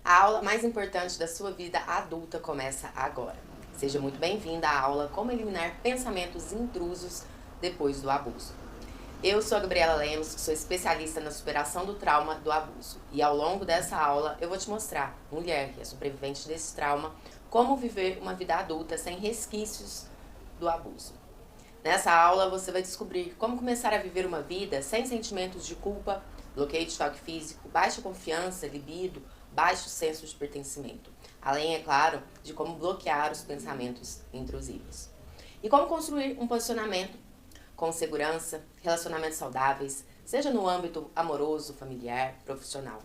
A aula mais importante da sua vida adulta começa agora. Seja muito bem-vinda à aula Como Eliminar Pensamentos Intrusos Depois do Abuso. Eu sou a Gabriela Lemos, sou especialista na superação do trauma do abuso. E ao longo dessa aula eu vou te mostrar, mulher que é sobrevivente desse trauma, como viver uma vida adulta sem resquícios do abuso. Nessa aula você vai descobrir como começar a viver uma vida sem sentimentos de culpa, bloqueio de toque físico, baixa confiança, libido, baixo senso de pertencimento. Além, é claro, de como bloquear os pensamentos intrusivos. E como construir um posicionamento com segurança, relacionamentos saudáveis, seja no âmbito amoroso, familiar, profissional.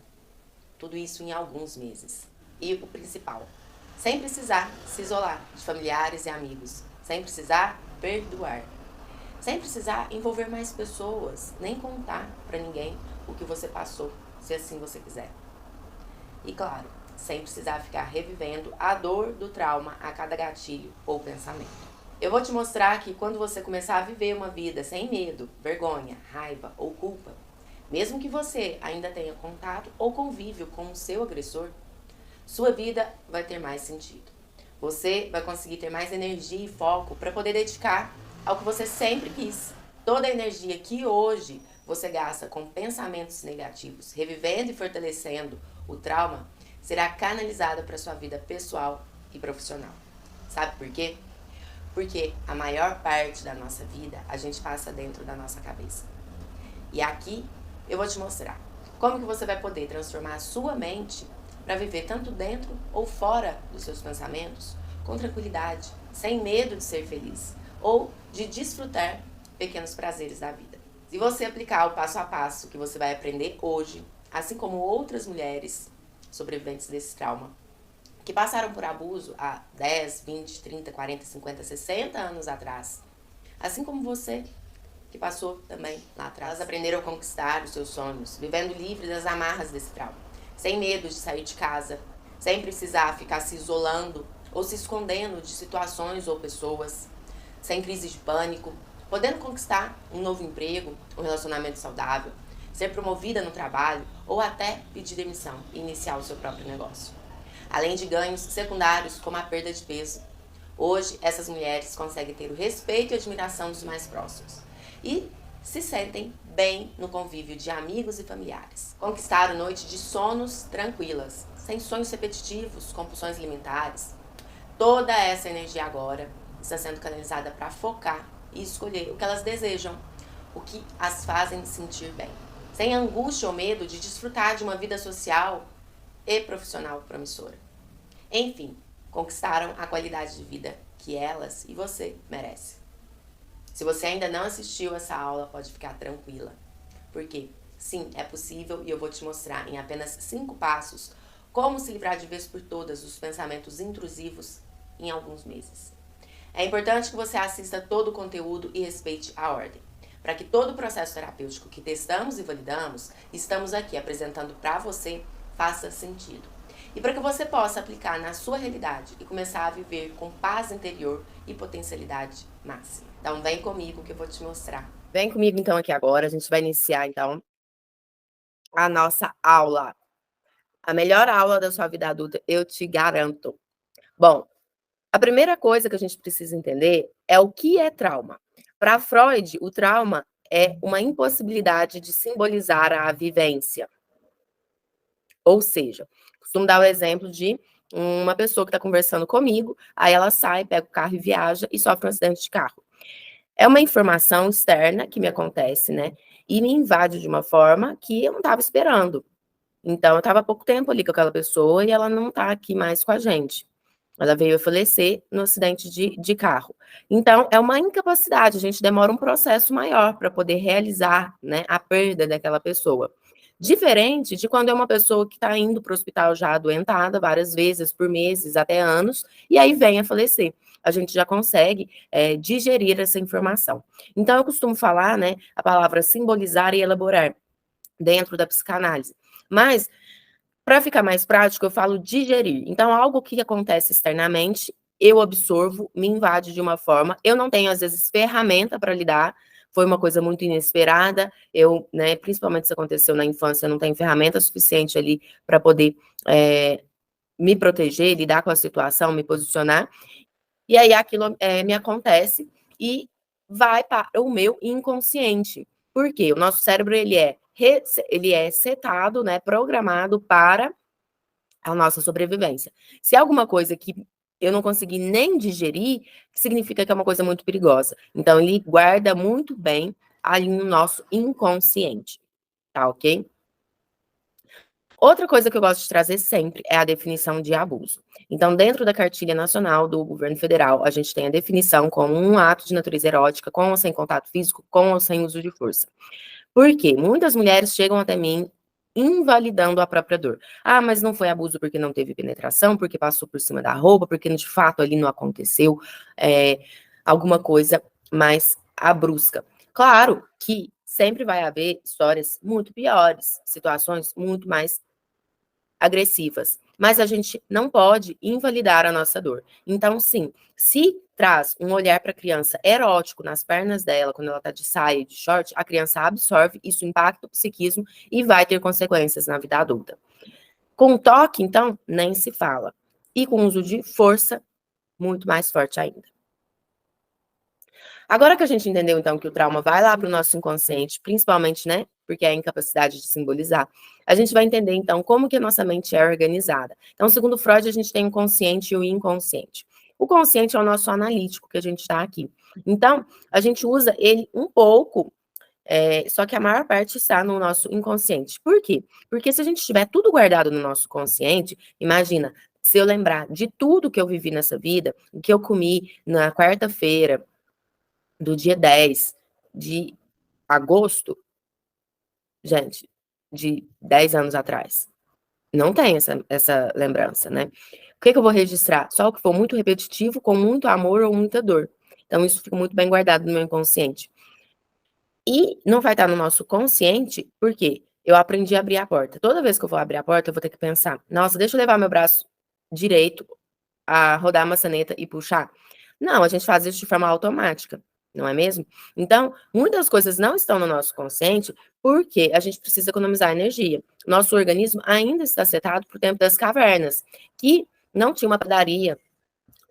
Tudo isso em alguns meses. E o principal, sem precisar se isolar de familiares e amigos, sem precisar perdoar, sem precisar envolver mais pessoas, nem contar para ninguém o que você passou, se assim você quiser. E claro, sem precisar ficar revivendo a dor do trauma a cada gatilho ou pensamento. Eu vou te mostrar que quando você começar a viver uma vida sem medo, vergonha, raiva ou culpa, mesmo que você ainda tenha contato ou convívio com o seu agressor, sua vida vai ter mais sentido. Você vai conseguir ter mais energia e foco para poder dedicar ao que você sempre quis. Toda a energia que hoje você gasta com pensamentos negativos, revivendo e fortalecendo o trauma, será canalizada para sua vida pessoal e profissional. Sabe por quê? Porque a maior parte da nossa vida a gente passa dentro da nossa cabeça. E aqui eu vou te mostrar como que você vai poder transformar a sua mente para viver tanto dentro ou fora dos seus pensamentos, com tranquilidade, sem medo de ser feliz ou de desfrutar pequenos prazeres da vida. Se você aplicar o passo a passo que você vai aprender hoje, assim como outras mulheres sobreviventes desse trauma, que passaram por abuso há 10, 20, 30, 40, 50, 60 anos atrás, assim como você, que passou também lá atrás, elas aprenderam a conquistar os seus sonhos, vivendo livre das amarras desse trauma, sem medo de sair de casa, sem precisar ficar se isolando ou se escondendo de situações ou pessoas, sem crise de pânico, podendo conquistar um novo emprego, um relacionamento saudável, ser promovida no trabalho ou até pedir demissão e iniciar o seu próprio negócio. Além de ganhos secundários como a perda de peso. Hoje, essas mulheres conseguem ter o respeito e admiração dos mais próximos e se sentem bem no convívio de amigos e familiares. Conquistaram noite de sonos tranquilas, sem sonhos repetitivos, compulsões alimentares. Toda essa energia agora está sendo canalizada para focar e escolher o que elas desejam, o que as fazem sentir bem, sem angústia ou medo de desfrutar de uma vida social e profissional promissora. Enfim, conquistaram a qualidade de vida que elas e você merecem. Se você ainda não assistiu essa aula, pode ficar tranquila, porque sim, é possível e eu vou te mostrar em apenas 5 passos como se livrar de vez por todas dos pensamentos intrusivos em alguns meses. É importante que você assista todo o conteúdo e respeite a ordem. Para que todo o processo terapêutico que testamos e validamos, estamos aqui apresentando para você, faça sentido. E para que você possa aplicar na sua realidade e começar a viver com paz interior e potencialidade máxima. Então vem comigo que eu vou te mostrar. Vem comigo então aqui agora, a gente vai iniciar então a nossa aula. A melhor aula da sua vida adulta, eu te garanto. Bom, a primeira coisa que a gente precisa entender é o que é trauma. Para Freud, o trauma é uma impossibilidade de simbolizar a vivência. Ou seja, costumo dar o exemplo de uma pessoa que está conversando comigo, aí ela sai, pega o carro e viaja e sofre um acidente de carro. É uma informação externa que me acontece, né? E me invade de uma forma que eu não estava esperando. Então, eu estava há pouco tempo ali com aquela pessoa e ela não está aqui mais com a gente. Ela veio a falecer no acidente de carro. Então, é uma incapacidade, a gente demora um processo maior para poder realizar, né, a perda daquela pessoa. Diferente de quando é uma pessoa que está indo para o hospital já adoentada várias vezes, por meses, até anos, e aí vem a falecer. A gente já consegue digerir essa informação. Então, eu costumo falar, né, a palavra simbolizar e elaborar dentro da psicanálise. Mas, para ficar mais prático, eu falo digerir. Então, algo que acontece externamente, eu absorvo, me invade de uma forma, eu não tenho, às vezes, ferramenta para lidar, foi uma coisa muito inesperada, né, principalmente se aconteceu na infância, não tenho ferramenta suficiente ali para poder me proteger, lidar com a situação, me posicionar, e aí aquilo me acontece e vai para o meu inconsciente. Por quê? O nosso cérebro, ele é setado, né, programado para a nossa sobrevivência. Se é alguma coisa que eu não consegui nem digerir, significa que é uma coisa muito perigosa. Então, ele guarda muito bem ali no nosso inconsciente, tá ok? Outra coisa que eu gosto de trazer sempre é a definição de abuso. Então, dentro da Cartilha Nacional do Governo Federal, a gente tem a definição como um ato de natureza erótica, com ou sem contato físico, com ou sem uso de força. Por quê? Muitas mulheres chegam até mim invalidando a própria dor. Ah, mas não foi abuso porque não teve penetração, porque passou por cima da roupa, porque de fato ali não aconteceu alguma coisa mais abrusca. Claro que sempre vai haver histórias muito piores, situações muito mais agressivas, mas a gente não pode invalidar a nossa dor. Então, sim, se traz um olhar para a criança erótico nas pernas dela, quando ela está de saia e de short, a criança absorve, isso impacta o psiquismo e vai ter consequências na vida adulta. Com toque, então, nem se fala. E com uso de força, muito mais forte ainda. Agora que a gente entendeu, então, que o trauma vai lá para o nosso inconsciente, principalmente, né, porque é a incapacidade de simbolizar, a gente vai entender, então, como que a nossa mente é organizada. Então, segundo Freud, a gente tem o consciente e o inconsciente. O consciente é o nosso analítico, que a gente está aqui. Então, a gente usa ele um pouco, só que a maior parte está no nosso inconsciente. Por quê? Porque se a gente tiver tudo guardado no nosso consciente, imagina, se eu lembrar de tudo que eu vivi nessa vida, o que eu comi na quarta-feira, do dia 10 de agosto, gente, de 10 anos atrás. Não tem essa lembrança, né? O que eu vou registrar? Só o que for muito repetitivo, com muito amor ou muita dor. Então, isso fica muito bem guardado no meu inconsciente. E não vai estar no nosso consciente, porque eu aprendi a abrir a porta. Toda vez que eu vou abrir a porta, eu vou ter que pensar, nossa, deixa eu levar meu braço direito a rodar a maçaneta e puxar. Não, a gente faz isso de forma automática, não é mesmo? Então, muitas coisas não estão no nosso consciente porque a gente precisa economizar energia. Nosso organismo ainda está setado para o tempo das cavernas, que não tinha uma padaria,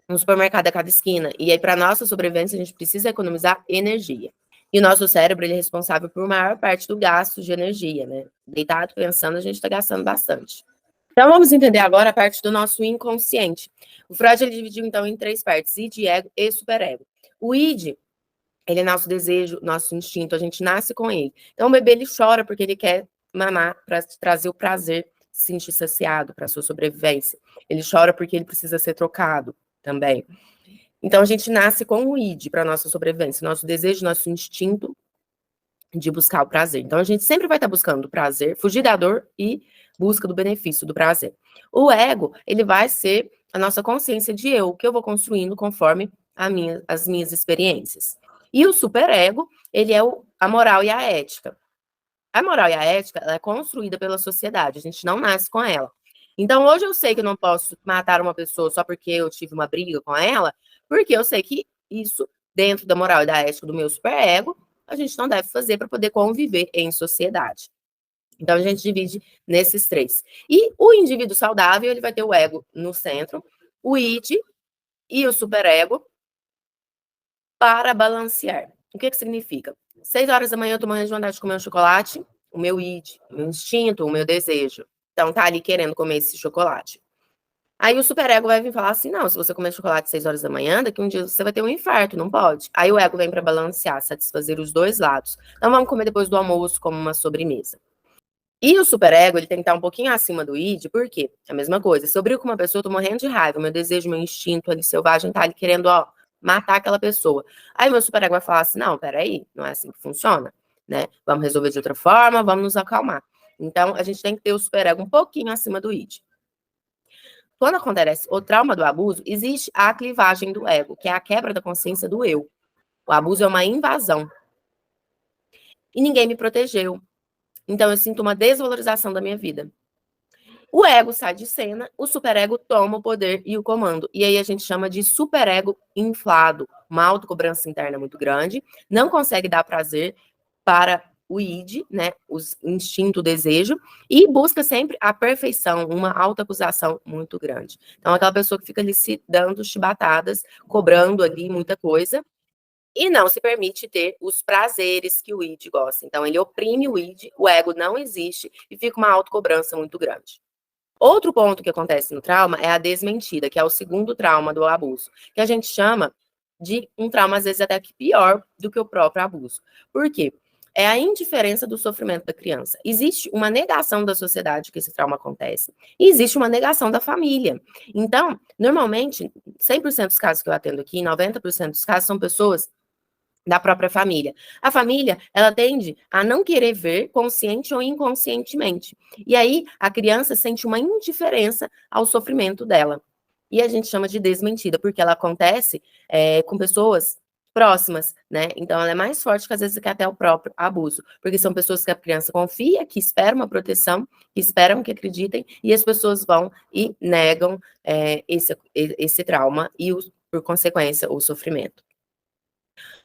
um supermercado a cada esquina. E aí, para nossa sobrevivência, a gente precisa economizar energia. E o nosso cérebro ele é responsável por maior parte do gasto de energia, né? Deitado pensando, a gente está gastando bastante. Então, vamos entender agora a parte do nosso inconsciente. O Freud ele dividiu, então, em 3 partes, id, ego e superego. O id, ele é nosso desejo, nosso instinto, a gente nasce com ele. Então, o bebê, ele chora porque ele quer mamar para trazer o prazer, se sentir saciado para a sua sobrevivência. Ele chora porque ele precisa ser trocado também. Então, a gente nasce com o id para nossa sobrevivência, nosso desejo, nosso instinto de buscar o prazer. Então, a gente sempre vai estar buscando o prazer, fugir da dor e busca do benefício do prazer. O ego, ele vai ser a nossa consciência de eu, que eu vou construindo conforme as minhas experiências. E o superego, ele é a moral e a ética. A moral e a ética, ela é construída pela sociedade, a gente não nasce com ela. Então, hoje eu sei que eu não posso matar uma pessoa só porque eu tive uma briga com ela, porque eu sei que isso, dentro da moral e da ética do meu superego, a gente não deve fazer para poder conviver em sociedade. Então, a gente divide nesses 3. E o indivíduo saudável, ele vai ter o ego no centro, o id e o superego para balancear. O que significa? 6 horas da manhã eu tô morrendo de vontade de comer um chocolate, o meu id, o meu instinto, o meu desejo. Então, tá ali querendo comer esse chocolate. Aí o superego vai vir falar assim, não, se você comer chocolate às 6 horas da manhã, daqui um dia você vai ter um infarto, não pode. Aí o ego vem para balancear, satisfazer os dois lados. Então vamos comer depois do almoço como uma sobremesa. E o superego, ele tem que estar um pouquinho acima do id, por quê? É a mesma coisa. Se eu brigo com uma pessoa, eu tô morrendo de raiva, meu desejo, meu instinto ali selvagem tá ali querendo, ó, matar aquela pessoa. Aí meu superego vai falar assim, não, peraí, não é assim que funciona, né? Vamos resolver de outra forma, vamos nos acalmar. Então, a gente tem que ter o superego um pouquinho acima do id. Quando acontece o trauma do abuso, existe a clivagem do ego, que é a quebra da consciência do eu. O abuso é uma invasão. E ninguém me protegeu. Então, eu sinto uma desvalorização da minha vida. O ego sai de cena, o superego toma o poder e o comando. E aí a gente chama de superego inflado. Uma autocobrança interna muito grande, não consegue dar prazer para o id, né, o instinto, o desejo, e busca sempre a perfeição, uma autoacusação muito grande. Então, aquela pessoa que fica ali se dando chibatadas, cobrando ali muita coisa, e não se permite ter os prazeres que o id gosta. Então, ele oprime o id, o ego não existe, e fica uma autocobrança muito grande. Outro ponto que acontece no trauma é a desmentida, que é o segundo trauma do abuso, que a gente chama de um trauma, às vezes, até que pior do que o próprio abuso. Por quê? É a indiferença do sofrimento da criança. Existe uma negação da sociedade que esse trauma acontece. E existe uma negação da família. Então, normalmente, 100% dos casos que eu atendo aqui, 90% dos casos são pessoas da própria família. A família, ela tende a não querer ver, consciente ou inconscientemente. E aí, a criança sente uma indiferença ao sofrimento dela. E a gente chama de desmentida, porque ela acontece com pessoas próximas, né? Então, ela é mais forte que, às vezes, que até o próprio abuso. Porque são pessoas que a criança confia, que esperam uma proteção, que esperam, que acreditem, e as pessoas vão e negam esse trauma e, por consequência, o sofrimento.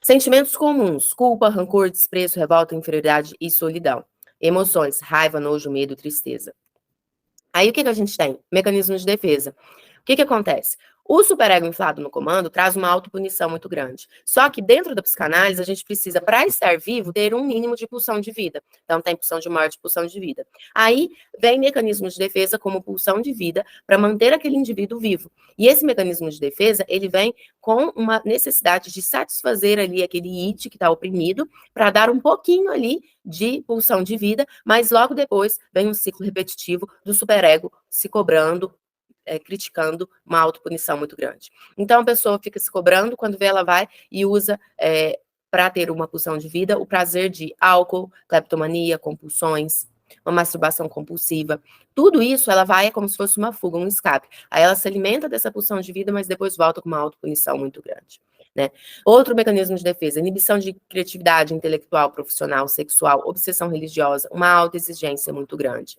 Sentimentos comuns: culpa, rancor, desprezo, revolta, inferioridade e solidão. Emoções: raiva, nojo, medo, tristeza. Aí o que a gente tem? Mecanismos de defesa. O que acontece? O superego inflado no comando traz uma autopunição muito grande. Só que dentro da psicanálise, a gente precisa, para estar vivo, ter um mínimo de pulsão de vida. Então, tem pulsão de morte, pulsão de vida. Aí, vem mecanismos de defesa como pulsão de vida para manter aquele indivíduo vivo. E esse mecanismo de defesa, ele vem com uma necessidade de satisfazer ali aquele it que está oprimido, para dar um pouquinho ali de pulsão de vida, mas logo depois vem um ciclo repetitivo do superego se cobrando, criticando uma autopunição muito grande. Então, a pessoa fica se cobrando, quando vê, ela vai e usa, para ter uma pulsão de vida, o prazer de álcool, cleptomania, compulsões, uma masturbação compulsiva. Tudo isso, ela vai como se fosse uma fuga, um escape. Aí ela se alimenta dessa pulsão de vida, mas depois volta com uma autopunição muito grande. Né? Outro mecanismo de defesa: inibição de criatividade intelectual, profissional, sexual, obsessão religiosa, uma autoexigência muito grande.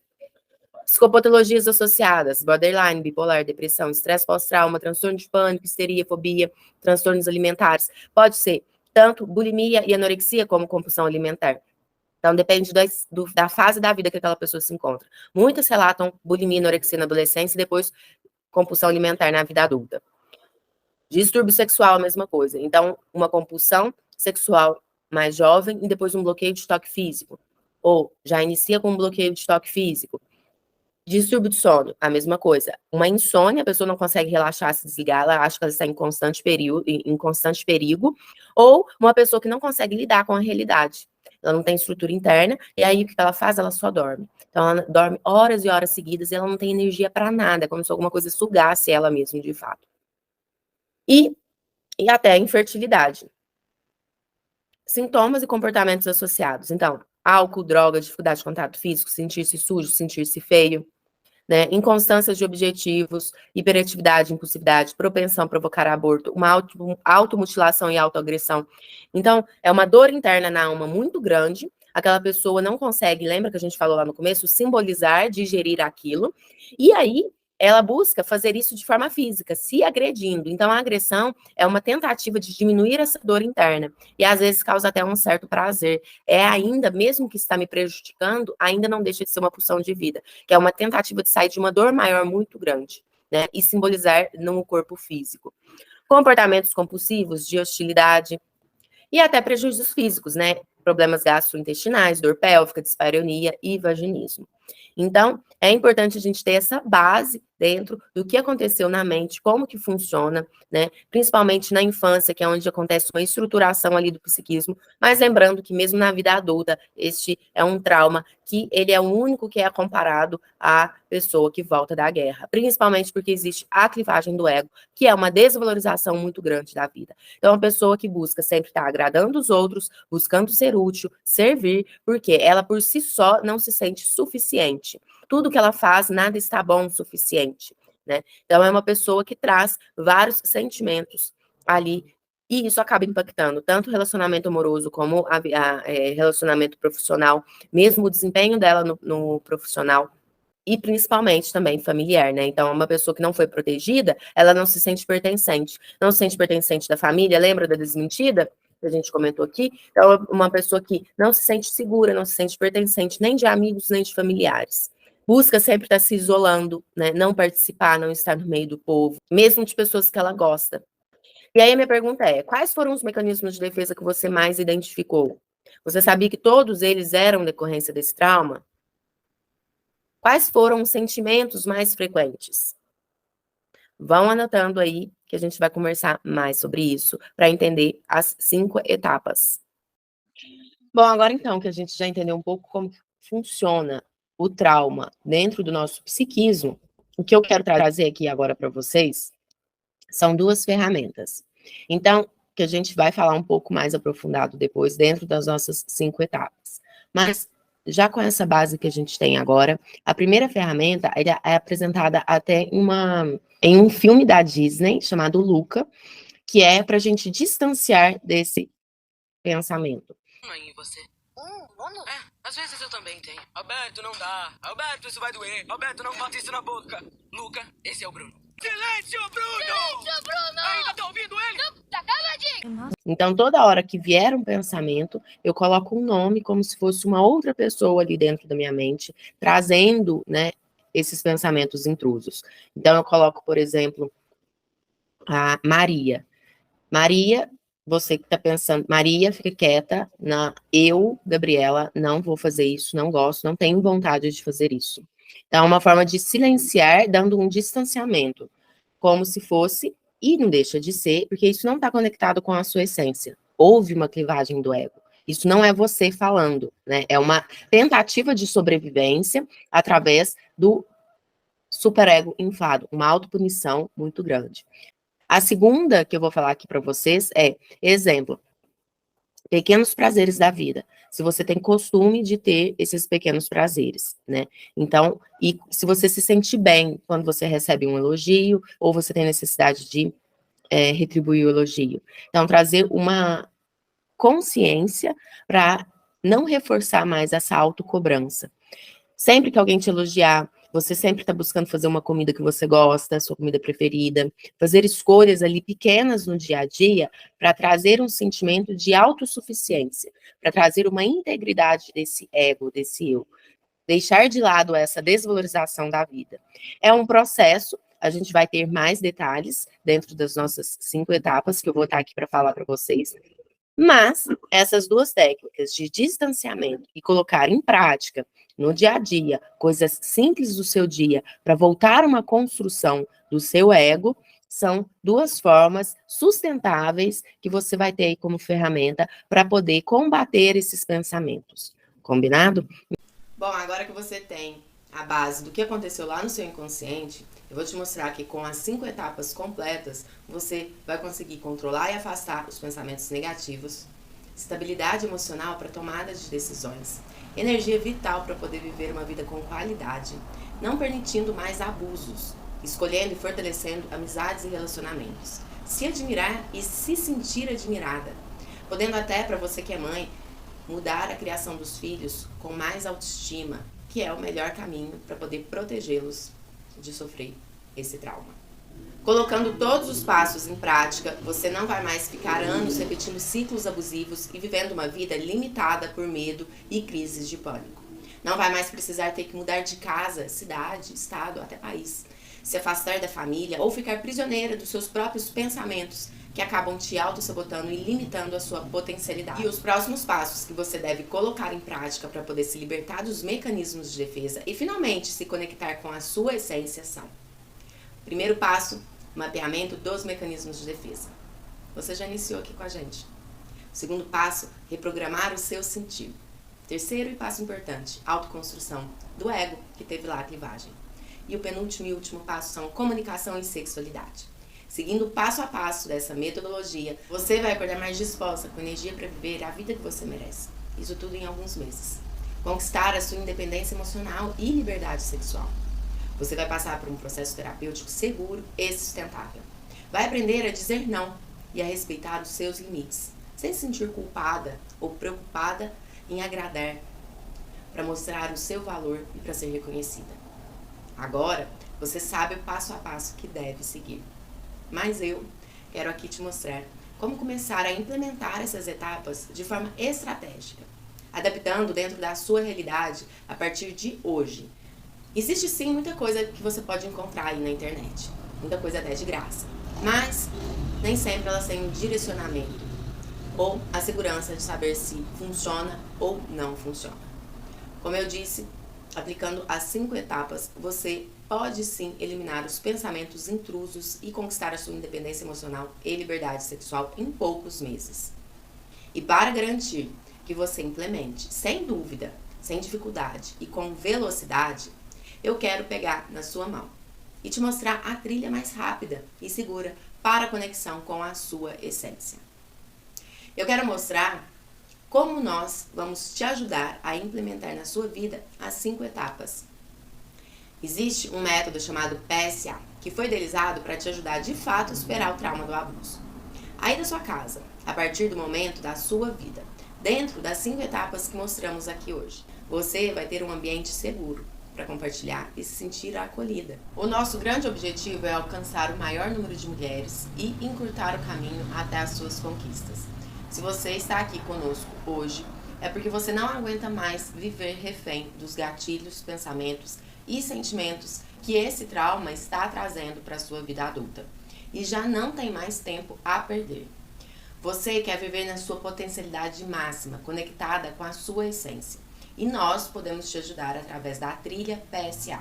Psicopatologias associadas: borderline, bipolar, depressão, estresse pós-trauma, transtorno de pânico, histeria, fobia, transtornos alimentares. Pode ser tanto bulimia e anorexia como compulsão alimentar. Então, depende da fase da vida que aquela pessoa se encontra. Muitas relatam bulimia e anorexia na adolescência e depois compulsão alimentar na vida adulta. Distúrbio sexual, a mesma coisa. Então, uma compulsão sexual mais jovem e depois um bloqueio de estoque físico. Ou já inicia com um bloqueio de estoque físico. Distúrbio de sono, a mesma coisa. Uma insônia, a pessoa não consegue relaxar, se desligar, ela acha que ela está em constante perigo. Ou uma pessoa que não consegue lidar com a realidade. Ela não tem estrutura interna, e aí o que ela faz? Ela só dorme. Então, ela dorme horas e horas seguidas e ela não tem energia para nada, como se alguma coisa sugasse ela mesma, de fato. E até a infertilidade. Sintomas e comportamentos associados. Então, álcool, droga, dificuldade de contato físico, sentir-se sujo, sentir-se feio, né? Inconstância de objetivos, hiperatividade, impulsividade, propensão a provocar aborto, uma automutilação e autoagressão. Então, é uma dor interna na alma muito grande. Aquela pessoa não consegue, lembra que a gente falou lá no começo, simbolizar, digerir aquilo. E aí, ela busca fazer isso de forma física, se agredindo. Então, a agressão é uma tentativa de diminuir essa dor interna. E às vezes causa até um certo prazer. É ainda, mesmo que está me prejudicando, ainda não deixa de ser uma pulsão de vida, que é uma tentativa de sair de uma dor maior muito grande, né? E simbolizar no corpo físico. Comportamentos compulsivos, de hostilidade e até prejuízos físicos, né? Problemas gastrointestinais, dor pélvica, dispareunia e vaginismo. Então, é importante a gente ter essa base dentro do que aconteceu na mente, como que funciona, né? Principalmente na infância, que é onde acontece uma estruturação ali do psiquismo, mas lembrando que mesmo na vida adulta, este é um trauma que ele é o único que é comparado à pessoa que volta da guerra, principalmente porque existe a clivagem do ego, que é uma desvalorização muito grande da vida. Então, uma pessoa que busca sempre estar agradando os outros, buscando ser útil, servir, porque ela por si só não se sente suficiente. Tudo que ela faz, nada está bom o suficiente, né? Então, é uma pessoa que traz vários sentimentos ali, e isso acaba impactando tanto o relacionamento amoroso como relacionamento profissional, mesmo o desempenho dela no profissional, e principalmente também familiar, né? Então, uma pessoa que não foi protegida, ela não se sente pertencente. Não se sente pertencente da família, lembra da desmentida? que a gente comentou aqui. Então, é uma pessoa que não se sente segura, não se sente pertencente nem de amigos, nem de familiares. Busca sempre estar se isolando, né? Não participar, não estar no meio do povo, mesmo de pessoas que ela gosta. E aí a minha pergunta é, quais foram os mecanismos de defesa que você mais identificou? Você sabia que todos eles eram decorrência desse trauma? Quais foram os sentimentos mais frequentes? Vão anotando aí que a gente vai conversar mais sobre isso para entender as 5 etapas. Bom, agora então que a gente já entendeu um pouco como funciona o trauma dentro do nosso psiquismo, o que eu quero trazer aqui agora para vocês são 2 ferramentas. Então, que a gente vai falar um pouco mais aprofundado depois dentro das nossas 5 etapas. Mas já com essa base que a gente tem agora, a primeira ferramenta é apresentada até em um filme da Disney chamado Luca, que é para a gente distanciar desse pensamento. Aí você. Nono? Às vezes eu também tenho. Alberto, não dá. Alberto, isso vai doer. Alberto, não bota isso na boca. Luca, esse é o Bruno. Silêncio, Bruno! Silêncio, Bruno! Ainda tá ouvindo ele? Não, tá caladinho! Então, toda hora que vier um pensamento, eu coloco um nome como se fosse uma outra pessoa ali dentro da minha mente, trazendo, né, esses pensamentos intrusos. Então, eu coloco, por exemplo, a Maria. Maria, você que está pensando, Maria, fica quieta, eu, Gabriela, não vou fazer isso, não gosto, não tenho vontade de fazer isso. Então, é uma forma de silenciar, dando um distanciamento, como se fosse, e não deixa de ser, porque isso não está conectado com a sua essência. Houve uma clivagem do ego. Isso não é você falando, né? É uma tentativa de sobrevivência através do superego inflado, uma autopunição muito grande. A segunda que eu vou falar aqui para vocês é, exemplo, pequenos prazeres da vida. Se você tem costume de ter esses pequenos prazeres, né? Então, e se você se sente bem quando você recebe um elogio, ou você tem necessidade de retribuir o elogio. Então, trazer uma consciência para não reforçar mais essa autocobrança. Sempre que alguém te elogiar, você sempre está buscando fazer uma comida que você gosta, sua comida preferida, fazer escolhas ali pequenas no dia a dia para trazer um sentimento de autossuficiência, para trazer uma integridade desse ego, desse eu. Deixar de lado essa desvalorização da vida. É um processo, a gente vai ter mais detalhes dentro das nossas 5 etapas, que eu vou estar aqui para falar para vocês. Mas essas 2 técnicas de distanciamento e colocar em prática no dia a dia, coisas simples do seu dia, para voltar uma construção do seu ego, são 2 formas sustentáveis que você vai ter aí como ferramenta para poder combater esses pensamentos. Combinado? Bom, agora que você tem a base do que aconteceu lá no seu inconsciente, eu vou te mostrar que com as 5 etapas completas, você vai conseguir controlar e afastar os pensamentos negativos, estabilidade emocional para tomada de decisões, energia vital para poder viver uma vida com qualidade, não permitindo mais abusos, escolhendo e fortalecendo amizades e relacionamentos, se admirar e se sentir admirada, podendo até, para você que é mãe, mudar a criação dos filhos com mais autoestima, que é o melhor caminho para poder protegê-los de sofrer esse trauma. Colocando todos os passos em prática, você não vai mais ficar anos repetindo ciclos abusivos e vivendo uma vida limitada por medo e crises de pânico. Não vai mais precisar ter que mudar de casa, cidade, estado, até país, se afastar da família ou ficar prisioneira dos seus próprios pensamentos, que acabam te auto-sabotando e limitando a sua potencialidade. E os próximos passos que você deve colocar em prática para poder se libertar dos mecanismos de defesa e finalmente se conectar com a sua essência são: primeiro passo, mapeamento dos mecanismos de defesa. Você já iniciou aqui com a gente. Segundo passo, reprogramar o seu sentir. Terceiro e passo importante, autoconstrução do ego que teve lá a clivagem. E o penúltimo e último passo são comunicação e sexualidade. Seguindo passo a passo dessa metodologia, você vai acordar mais disposta, com energia para viver a vida que você merece. Isso tudo em alguns meses. Conquistar a sua independência emocional e liberdade sexual. Você vai passar por um processo terapêutico seguro e sustentável. Vai aprender a dizer não e a respeitar os seus limites, sem se sentir culpada ou preocupada em agradar, para mostrar o seu valor e para ser reconhecida. Agora, você sabe o passo a passo que deve seguir. Mas eu quero aqui te mostrar como começar a implementar essas etapas de forma estratégica, adaptando dentro da sua realidade a partir de hoje. Existe sim muita coisa que você pode encontrar aí na internet, muita coisa até de graça, mas nem sempre elas têm um direcionamento ou a segurança de saber se funciona ou não funciona. Como eu disse, aplicando as 5 etapas, você pode sim eliminar os pensamentos intrusos e conquistar a sua independência emocional e liberdade sexual em poucos meses. E para garantir que você implemente sem dúvida, sem dificuldade e com velocidade, eu quero pegar na sua mão e te mostrar a trilha mais rápida e segura para a conexão com a sua essência. Eu quero mostrar como nós vamos te ajudar a implementar na sua vida as 5 etapas. Existe um método chamado PSA, que foi idealizado para te ajudar de fato a superar o trauma do abuso. Aí da sua casa, a partir do momento da sua vida, dentro das 5 etapas que mostramos aqui hoje, você vai ter um ambiente seguro para compartilhar e se sentir acolhida. O nosso grande objetivo é alcançar o maior número de mulheres e encurtar o caminho até as suas conquistas. Se você está aqui conosco hoje, é porque você não aguenta mais viver refém dos gatilhos, pensamentos e sentimentos que esse trauma está trazendo para a sua vida adulta e já não tem mais tempo a perder. Você quer viver na sua potencialidade máxima, conectada com a sua essência. E nós podemos te ajudar através da trilha PSA,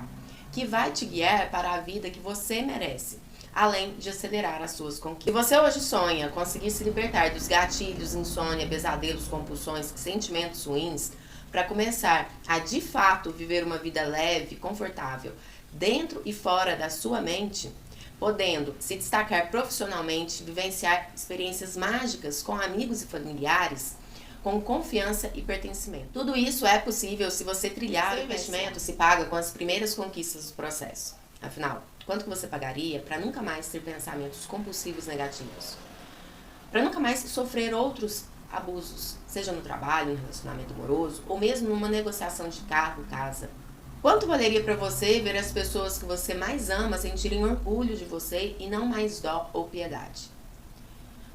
que vai te guiar para a vida que você merece, além de acelerar as suas conquistas. Se você hoje sonha conseguir se libertar dos gatilhos, insônia, pesadelos, compulsões, sentimentos ruins, para começar a de fato viver uma vida leve, confortável, dentro e fora da sua mente, podendo se destacar profissionalmente, vivenciar experiências mágicas com amigos e familiares, com confiança e pertencimento. Tudo isso é possível se você trilhar o investimento se paga com as primeiras conquistas do processo. Afinal, quanto que você pagaria para nunca mais ter pensamentos compulsivos negativos? Para nunca mais sofrer outros abusos, seja no trabalho, no relacionamento amoroso, ou mesmo numa negociação de carro, casa. Quanto valeria para você ver as pessoas que você mais ama sentirem orgulho de você e não mais dó ou piedade?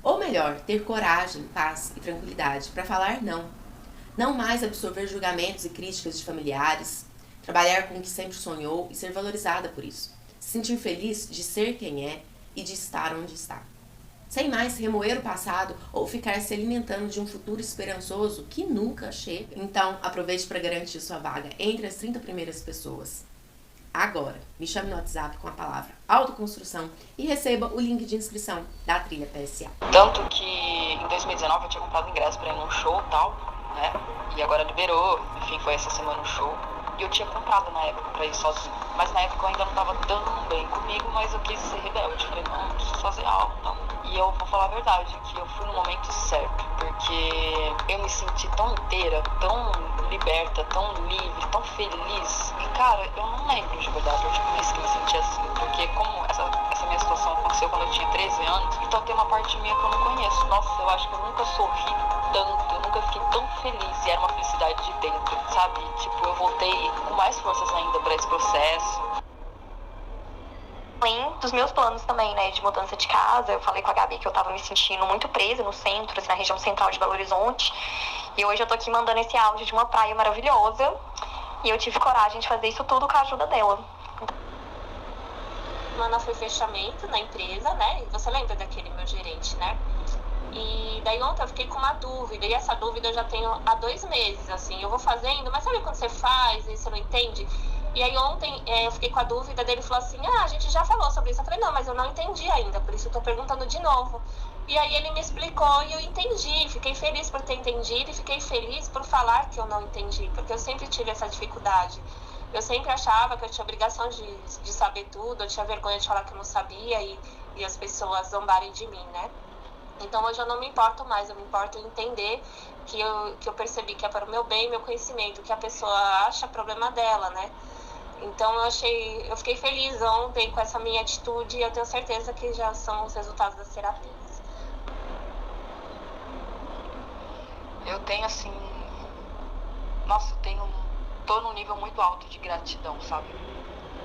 Ou melhor, ter coragem, paz e tranquilidade para falar não. Não mais absorver julgamentos e críticas de familiares, trabalhar com o que sempre sonhou e ser valorizada por isso. Se sentir feliz de ser quem é e de estar onde está. Sem mais remoer o passado ou ficar se alimentando de um futuro esperançoso que nunca chega. Então, aproveite para garantir sua vaga entre as 30 primeiras pessoas. Agora, me chame no WhatsApp com a palavra autoconstrução e receba o link de inscrição da trilha PSA. Tanto que em 2019 eu tinha comprado ingresso para ir num show e tal, né? E agora liberou, enfim, foi essa semana um show. E eu tinha comprado na época pra ir sozinho. Mas na época eu ainda não tava tão bem comigo, mas eu quis ser rebelde. Falei, não, eu preciso fazer algo, não. E eu vou falar a verdade, que eu fui no momento certo. Porque eu me senti tão inteira, tão liberta, tão livre, tão feliz. E cara, eu não lembro de verdade a última vez que eu me senti assim. Porque como essa minha situação aconteceu quando eu tinha 13 anos, então tem uma parte minha que eu não conheço. Nossa, eu acho que eu nunca sorri tanto, eu nunca fiquei tão feliz. E era uma felicidade de dentro, sabe? Tipo, eu voltei com mais forças ainda para esse processo. Além dos meus planos também, né, de mudança de casa, eu falei com a Gabi que eu tava me sentindo muito presa no centro, assim, na região central de Belo Horizonte. E hoje eu tô aqui mandando esse áudio de uma praia maravilhosa. E eu tive coragem de fazer isso tudo com a ajuda dela. Semana foi fechamento na empresa, né? Você lembra daquele meu gerente, né? E daí ontem eu fiquei com uma dúvida, e essa dúvida eu já tenho há 2 meses, assim, eu vou fazendo, mas sabe quando você faz e você não entende? E aí ontem eu fiquei com a dúvida dele, falou assim, a gente já falou sobre isso. Eu falei, não, mas eu não entendi ainda, por isso eu tô perguntando de novo. E aí ele me explicou e eu entendi, fiquei feliz por ter entendido e fiquei feliz por falar que eu não entendi, porque eu sempre tive essa dificuldade. Eu sempre achava que eu tinha obrigação de saber tudo, eu tinha vergonha de falar que eu não sabia e as pessoas zombarem de mim, né? Então hoje eu não me importo mais, eu me importo em entender que eu percebi que é para o meu bem, meu conhecimento, que a pessoa acha problema dela, né? Então eu fiquei feliz ontem com essa minha atitude e eu tenho certeza que já são os resultados das terapias. Eu tenho assim, nossa, tô num nível muito alto de gratidão, sabe?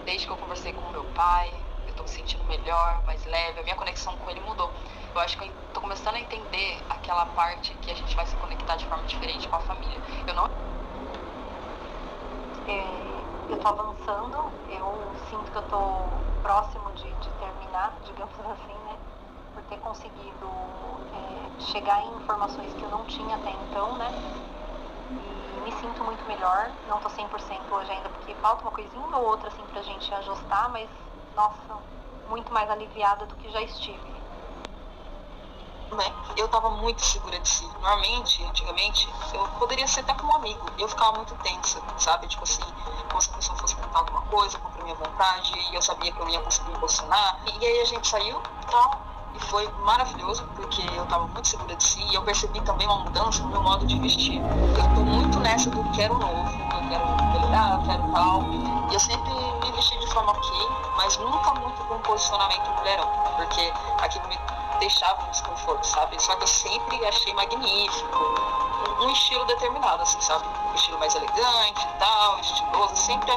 Desde que eu conversei com meu pai, eu tô me sentindo melhor, mais leve, a minha conexão com ele mudou. Eu acho que eu tô começando a entender aquela parte que a gente vai se conectar de forma diferente com a família. Eu tô avançando, eu sinto que eu tô próximo de terminar, digamos assim, né? Por ter conseguido chegar em informações que eu não tinha até então, né? E me sinto muito melhor, não tô 100% hoje ainda, porque falta uma coisinha ou outra, assim, pra gente ajustar, mas, nossa, muito mais aliviada do que já estive. Eu tava muito segura de si. Normalmente, antigamente, eu poderia ser até como um amigo. Eu ficava muito tensa, sabe? Tipo assim, como se a pessoa fosse tentar alguma coisa contra a minha vontade, e eu sabia que eu não ia conseguir me posicionar. E aí a gente saiu e tal, e foi maravilhoso, porque eu tava muito segura de si, e eu percebi também uma mudança no meu modo de vestir. Eu tô muito nessa do quero novo, eu quero melhorar, eu quero tal. E eu sempre me vesti de forma ok, mas nunca muito com posicionamento mulherão, porque aquilo me deixava um desconforto, sabe? Só que eu sempre achei magnífico, um estilo determinado, assim, sabe? Um estilo mais elegante e tal, estiloso, sempre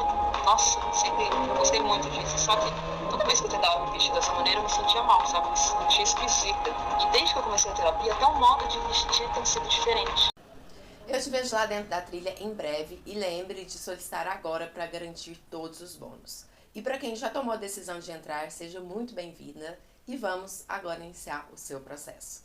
gostei muito disso. Só que toda vez que eu tentava me vestir dessa maneira, eu me sentia mal, sabe? Eu me sentia esquisita. E desde que eu comecei a terapia, até o modo de vestir tem sido diferente. Eu te vejo lá dentro da trilha em breve e lembre de solicitar agora para garantir todos os bônus. E para quem já tomou a decisão de entrar, seja muito bem-vinda e vamos agora iniciar o seu processo.